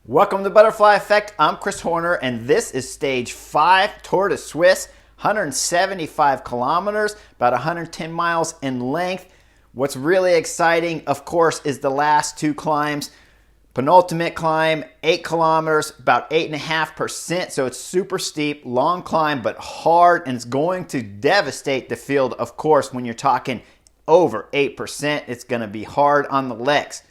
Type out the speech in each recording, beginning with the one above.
Welcome to Butterfly Effect. I'm Chris Horner, and this is stage 5, Tour de Suisse, 175 kilometers, about 110 miles in length. What's really exciting, of course, is the last two climbs. Penultimate climb, 8 kilometers, about 8.5%, so it's super steep, long climb, but hard, and it's going to devastate the field, of course, when you're talking over 8%. It's going to be hard on the legs.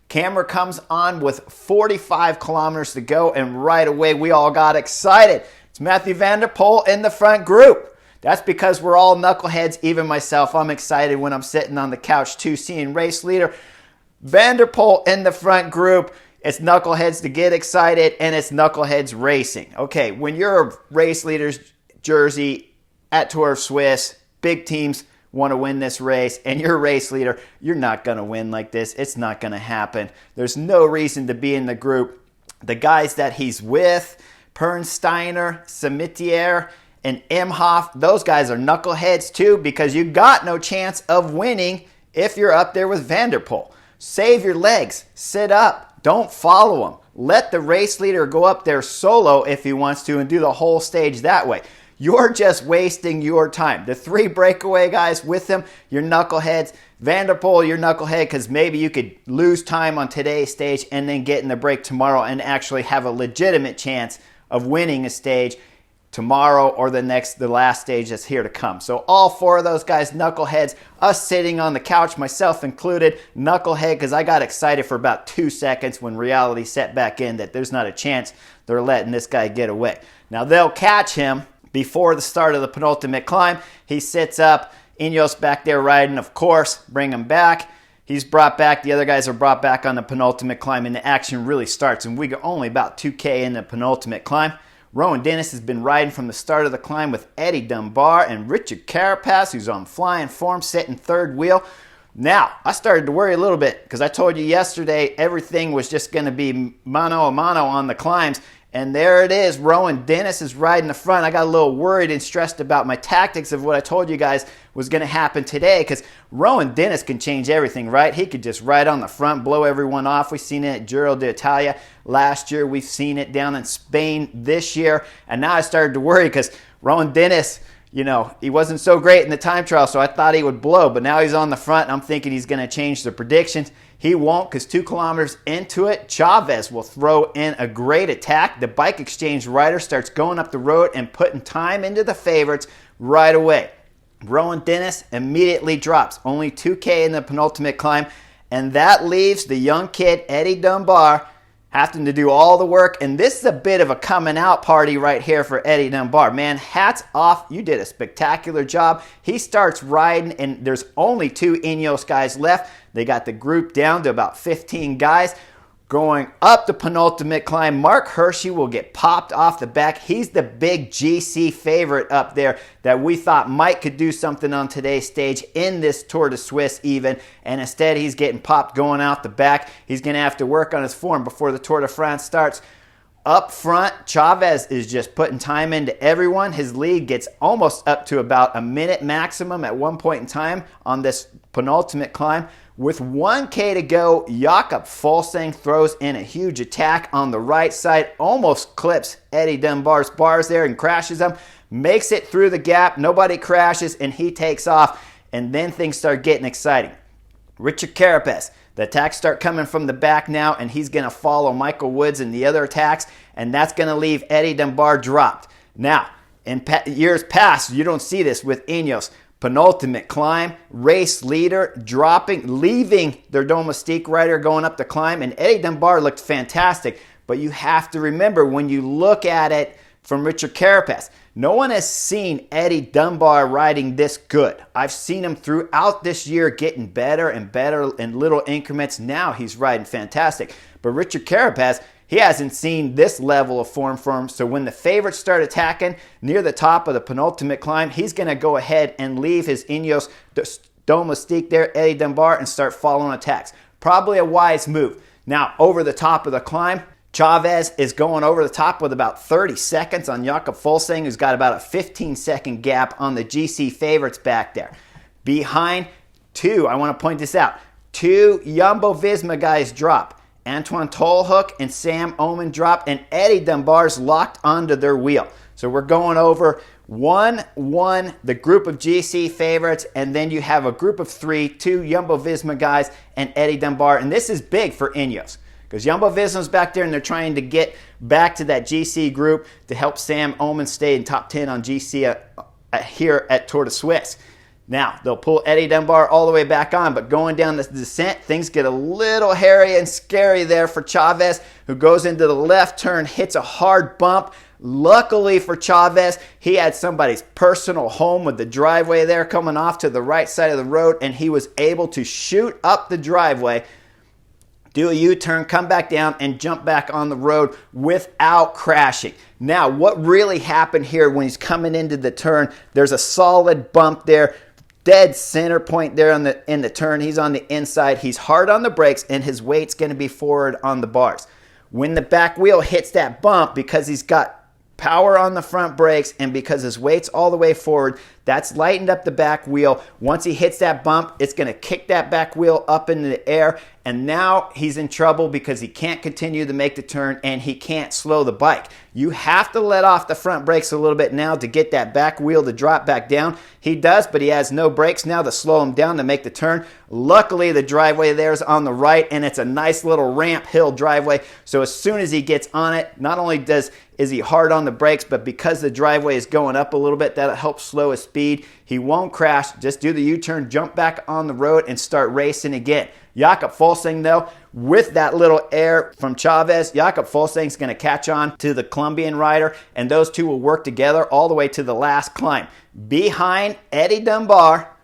Camera comes on with 45 kilometers to go, and right away we all got excited. It's Mathieu van der Poel in the front group. That's because we're all knuckleheads, even myself. I'm excited when I'm sitting on the couch too, seeing race leader Van der Poel in the front group. It's knuckleheads to get excited, and it's knuckleheads racing. Okay, when you're a race leader's jersey at Tour of Suisse, big teams want to win this race, and you're a race leader, you're not going to win like this. It's not going to happen. There's no reason to be in the group. The guys that he's with, Pernsteiner, Samitier, and Imhoff, those guys are knuckleheads too, because you got no chance of winning if you're up there with Van der Poel. Save your legs. Sit up. Don't follow him. Let the race leader go up there solo if he wants to and do the whole stage that way. You're just wasting your time. The 3 breakaway guys with him, you're knuckleheads. Van der Poel, you're knucklehead because maybe you could lose time on today's stage and then get in the break tomorrow and actually have a legitimate chance of winning a stage tomorrow or the last stage that's here to come. So all 4 of those guys, knuckleheads. Us sitting on the couch, myself included, knucklehead, because I got excited for about 2 seconds when reality set back in that there's not a chance they're letting this guy get away. Now they'll catch him before the start of the penultimate climb. He sits up, Ineos back there riding, of course, bring him back. He's brought back, the other guys are brought back on the penultimate climb, and the action really starts, and we go only about 2K in the penultimate climb. Rowan Dennis has been riding from the start of the climb with Eddie Dunbar and Richard Carapaz, who's on flying form, sitting third wheel. Now, I started to worry a little bit because I told you yesterday everything was just going to be mano a mano on the climbs. And there it is. Rowan Dennis is riding the front. I got a little worried and stressed about my tactics of what I told you guys was going to happen today, because Rowan Dennis can change everything, right? He could just ride on the front, blow everyone off. We've seen it at Giro d'Italia last year. We've seen it down in Spain this year. And now I started to worry because Rowan Dennis, he wasn't so great in the time trial, so I thought he would blow. But now he's on the front, and I'm thinking he's going to change the predictions. He won't, because 2 kilometers into it, Chavez will throw in a great attack. The Bike Exchange rider starts going up the road and putting time into the favorites right away. Rowan Dennis immediately drops, only 2K in the penultimate climb, and that leaves the young kid, Eddie Dunbar, having to do all the work. And this is a bit of a coming out party right here for Eddie Dunbar. Man, hats off. You did a spectacular job. He starts riding, and there's only 2 Ineos guys left. They got the group down to about 15 guys. Going up the penultimate climb, Mark Hirschi will get popped off the back. He's the big GC favorite up there that we thought Mike could do something on today's stage in this Tour de Suisse even. And instead, he's getting popped going out the back. He's going to have to work on his form before the Tour de France starts. Up front, Chavez is just putting time into everyone. His lead gets almost up to about a minute maximum at one point in time on this penultimate climb. With 1K to go, Jakob Fuglsang throws in a huge attack on the right side, almost clips Eddie Dunbar's bars there and crashes them, makes it through the gap, nobody crashes, and he takes off, and then things start getting exciting. Richard Carapaz, the attacks start coming from the back now, and he's going to follow Michael Woods in the other attacks, and that's going to leave Eddie Dunbar dropped. Now, in years past, you don't see this with Ineos. Penultimate climb, race leader dropping, leaving their domestique rider going up the climb, and Eddie Dunbar looked fantastic. But you have to remember, when you look at it from Richard Carapaz, no one has seen Eddie Dunbar riding this good. I've seen him throughout this year getting better and better in little increments. Now he's riding fantastic. But Richard Carapaz, he hasn't seen this level of form from him. So when the favorites start attacking near the top of the penultimate climb, he's going to go ahead and leave his Ineos domestique there, Eddie Dunbar, and start following attacks. Probably a wise move. Now, over the top of the climb, Chavez is going over the top with about 30 seconds on Jakob Fuglsang, who's got about a 15-second gap on the GC favorites back there. Behind 2, I want to point this out, 2 Jumbo-Visma guys drop. Antoine Tollhook and Sam Omen drop, and Eddie Dunbar's locked onto their wheel. So we're going over 1-1, the group of GC favorites, and then you have a group of 3, 2 Jumbo-Visma guys and Eddie Dunbar. And this is big for Ineos because Jumbo-Visma's back there and they're trying to get back to that GC group to help Sam Omen stay in top 10 on GC here at Tour de Suisse. Now, they'll pull Eddie Dunbar all the way back on, but going down the descent, things get a little hairy and scary there for Chavez, who goes into the left turn, hits a hard bump. Luckily for Chavez, he had somebody's personal home with the driveway there coming off to the right side of the road, and he was able to shoot up the driveway, do a U-turn, come back down, and jump back on the road without crashing. Now, what really happened here when he's coming into the turn, there's a solid bump there, dead center point there in the turn. He's on the inside. He's hard on the brakes, and his weight's going to be forward on the bars. When the back wheel hits that bump, because he's got power on the front brakes and because his weight's all the way forward, that's lightened up the back wheel. Once he hits that bump, it's going to kick that back wheel up into the air, and now he's in trouble because he can't continue to make the turn and he can't slow the bike. You have to let off the front brakes a little bit now to get that back wheel to drop back down. He does, but he has no brakes now to slow him down to make the turn. Luckily, the driveway there is on the right, and it's a nice little ramp hill driveway. So as soon as he gets on it, not only is he hard on the brakes, but because the driveway is going up a little bit, that'll help slow his speed. He won't crash. Just do the U-turn, jump back on the road, and start racing again. Jakob Fuglsang, though, with that little air from Chavez, Jakob Fuglsang's going to catch on to the Colombian rider, and those two will work together all the way to the last climb. Behind Eddie Dunbar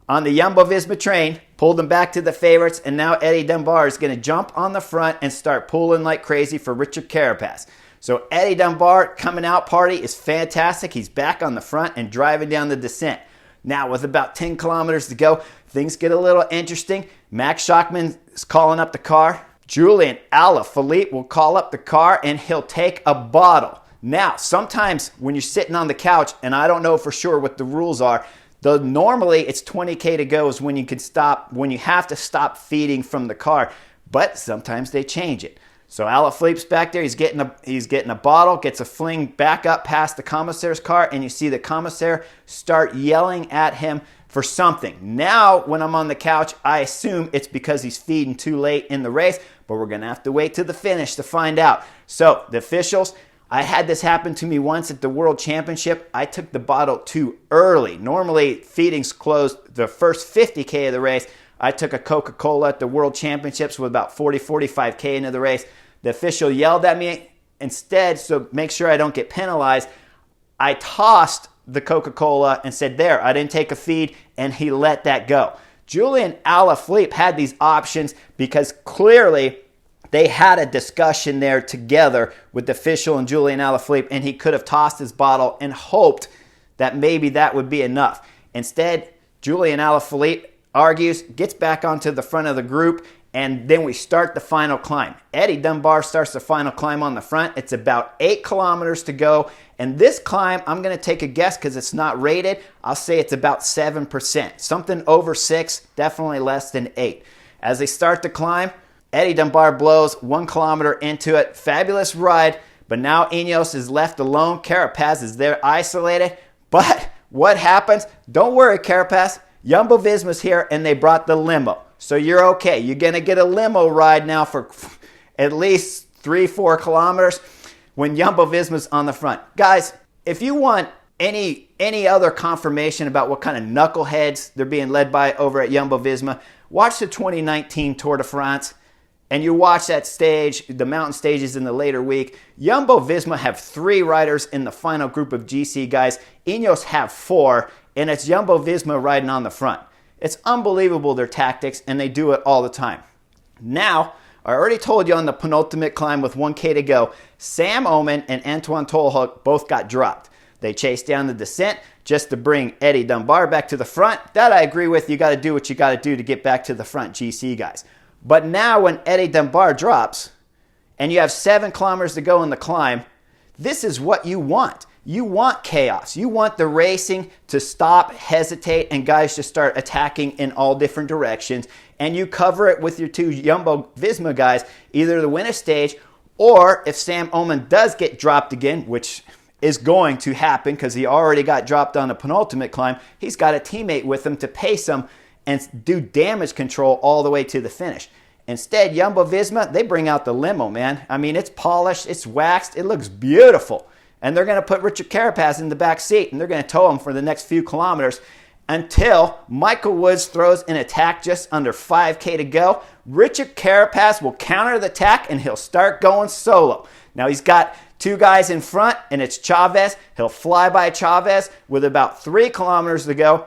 on the Jumbo-Visma train, pulled them back to the favorites, and now Eddie Dunbar is going to jump on the front and start pulling like crazy for Richard Carapaz. So Eddie Dunbar coming out party is fantastic. He's back on the front and driving down the descent. Now, with about 10 kilometers to go, things get a little interesting. Max Schachmann is calling up the car. Julian Alaphilippe will call up the car, and he'll take a bottle. Now, sometimes when you're sitting on the couch, and I don't know for sure what the rules are, normally it's 20K to go is when you can stop, when you have to stop feeding from the car, but sometimes they change it. So Alaphilippe's back there, he's getting a bottle, gets a fling back up past the commissaire's car, and you see the commissaire start yelling at him for something. Now, when I'm on the couch, I assume it's because he's feeding too late in the race, but we're going to have to wait to the finish to find out. So, the officials, I had this happen to me once at the World Championship. I took the bottle too early. Normally, feeding's closed the first 50K of the race. I took a Coca-Cola at the World Championships with about 45K into the race. The official yelled at me. Instead, so make sure I don't get penalized, I tossed the Coca-Cola and said, there, I didn't take a feed, and he let that go. Julian Alaphilippe had these options because clearly they had a discussion there together with the official and Julian Alaphilippe, and he could have tossed his bottle and hoped that maybe that would be enough. Instead, Julian Alaphilippe argues, gets back onto the front of the group, and then we start the final climb. Eddie Dunbar starts the final climb on the front. It's about 8 kilometers to go. And this climb, I'm going to take a guess because it's not rated. I'll say it's about 7%. Something over 6, definitely less than 8. As they start the climb, Eddie Dunbar blows 1 kilometer into it. Fabulous ride. But now Ineos is left alone. Carapaz is there isolated. But what happens? Don't worry, Carapaz. Jumbo-Visma's here, and they brought the limo. So you're okay. You're going to get a limo ride now for at least 3-4 kilometers when Jumbo-Visma's on the front. Guys, if you want any other confirmation about what kind of knuckleheads they're being led by over at Jumbo-Visma, watch the 2019 Tour de France, and you watch that stage, the mountain stages in the later week. Jumbo-Visma have 3 riders in the final group of GC guys. Ineos have 4, and it's Jumbo-Visma riding on the front. It's unbelievable, their tactics, and they do it all the time. Now, I already told you on the penultimate climb with 1K to go, Sam Omen and Antoine Tollhook both got dropped. They chased down the descent just to bring Eddie Dunbar back to the front. That I agree with. You got to do what you got to do to get back to the front GC guys. But now when Eddie Dunbar drops and you have 7 kilometers to go in the climb, this is what you want. You want chaos. You want the racing to stop, hesitate, and guys just start attacking in all different directions. And you cover it with your two Jumbo-Visma guys, either to win a stage, or if Sam Omen does get dropped again, which is going to happen because he already got dropped on a penultimate climb, he's got a teammate with him to pace him and do damage control all the way to the finish. Instead, Jumbo-Visma, they bring out the limo, man. I mean, it's polished, it's waxed, it looks beautiful. And they're going to put Richard Carapaz in the back seat, and they're going to tow him for the next few kilometers until Michael Woods throws an attack just under 5K to go. Richard Carapaz will counter the attack, and he'll start going solo. Now, he's got two guys in front, and it's Chavez. He'll fly by Chavez with about 3 kilometers to go.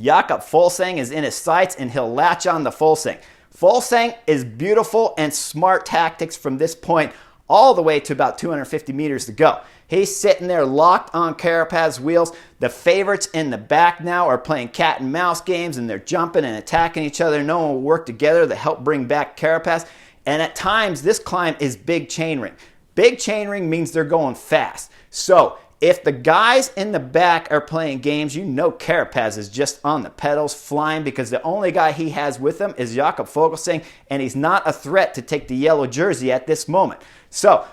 Jakob Fuglsang is in his sights, and he'll latch on to Fuglsang. Fuglsang is beautiful and smart tactics from this point all the way to about 250 meters to go. He's sitting there locked on Carapaz's wheels. The favorites in the back now are playing cat and mouse games, and they're jumping and attacking each other. No one will work together to help bring back Carapaz. And at times, this climb is big chainring. Big chainring means they're going fast. So if the guys in the back are playing games, you know Carapaz is just on the pedals flying because the only guy he has with him is Jakob Fuglsang, and he's not a threat to take the yellow jersey at this moment. So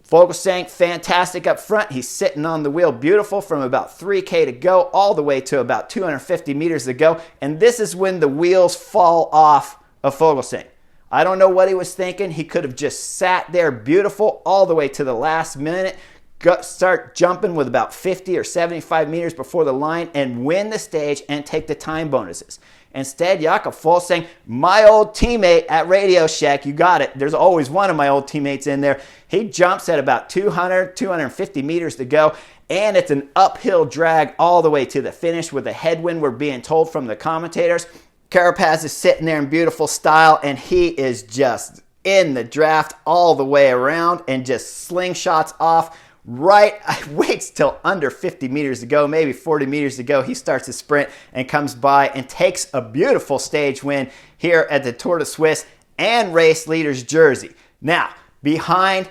Fuglsang, fantastic up front. He's sitting on the wheel beautiful from about 3K to go all the way to about 250 meters to go. And this is when the wheels fall off of Fuglsang. I don't know what he was thinking. He could have just sat there beautiful all the way to the last minute, start jumping with about 50 or 75 meters before the line and win the stage and take the time bonuses. Instead, Jakob Fuglsang, my old teammate at Radio Shack, you got it. There's always one of my old teammates in there. He jumps at about 200, 250 meters to go, and it's an uphill drag all the way to the finish with a headwind, we're being told from the commentators. Carapaz is sitting there in beautiful style, and he is just in the draft all the way around and just slingshots off. Waits till under 50 meters to go, maybe 40 meters to go. He starts to sprint and comes by and takes a beautiful stage win here at the Tour de Suisse and race leader's jersey. Now, behind,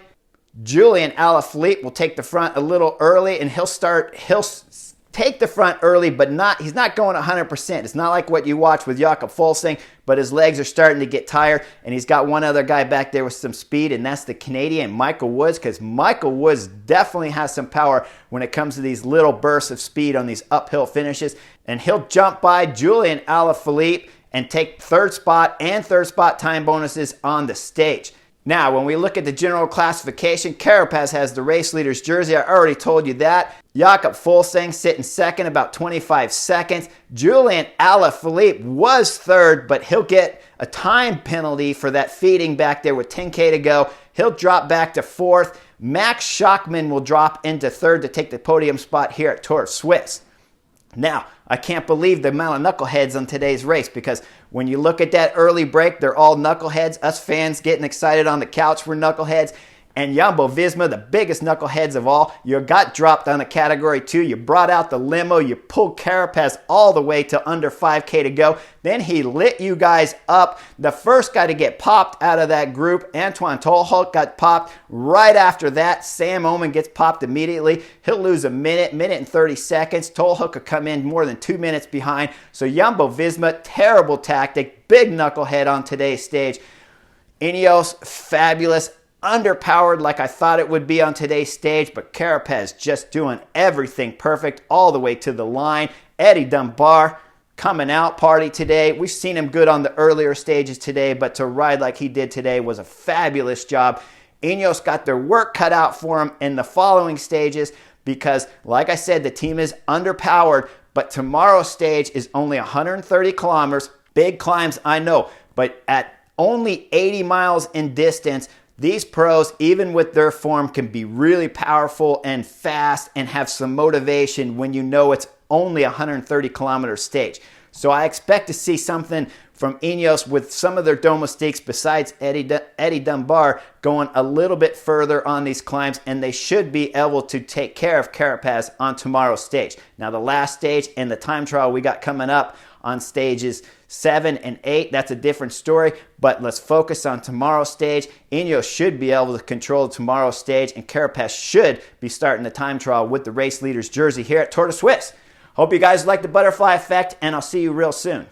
Julian Alaphilippe will take the front a little early, and he'll take the front early, but he's not going 100%. It's not like what you watch with Jakob Fuglsang, but his legs are starting to get tired, and he's got one other guy back there with some speed, and that's the Canadian Michael Woods, because Michael Woods definitely has some power when it comes to these little bursts of speed on these uphill finishes, and he'll jump by Julian Alaphilippe and take third spot time bonuses on the stage. Now, when we look at the general classification, Carapaz has the race leader's jersey. I already told you that. Jakob Fuglsang sitting second, about 25 seconds. Julian Alaphilippe was third, but he'll get a time penalty for that feeding back there with 10K to go. He'll drop back to fourth. Max Schachmann will drop into third to take the podium spot here at Tour de Suisse. Now, I can't believe the amount of knuckleheads on today's race, because when you look at that early break, they're all knuckleheads. Us fans getting excited on the couch were knuckleheads. And Jumbo-Visma, the biggest knuckleheads of all, you got dropped on a Category 2. You brought out the limo. You pulled Carapaz all the way to under 5K to go. Then he lit you guys up. The first guy to get popped out of that group, Antoine Tolhoek, got popped. Right after that, Sam Omen gets popped immediately. He'll lose a minute and 30 seconds. Tolhoek will come in more than 2 minutes behind. So Jumbo-Visma, terrible tactic. Big knucklehead on today's stage. Ineos, fabulous. Underpowered like I thought it would be on today's stage, but Carapaz just doing everything perfect all the way to the line. Eddie Dunbar coming out party today. We've seen him good on the earlier stages today, but to ride like he did today was a fabulous job. Ineos got their work cut out for him in the following stages because, like I said, the team is underpowered, but tomorrow's stage is only 130 kilometers. Big climbs, I know, but at only 80 miles in distance, these pros, even with their form, can be really powerful and fast and have some motivation when you know it's only a 130 kilometer stage. So I expect to see something from Ineos with some of their domestiques besides Eddie Dunbar going a little bit further on these climbs, and they should be able to take care of Carapaz on tomorrow's stage. Now the last stage and the time trial we got coming up on stages 7 and 8, that's a different story, but let's focus on tomorrow's stage. Ineos should be able to control tomorrow's stage, and Carapaz should be starting the time trial with the race leader's jersey here at Tour de Suisse. Hope you guys like the butterfly effect, and I'll see you real soon.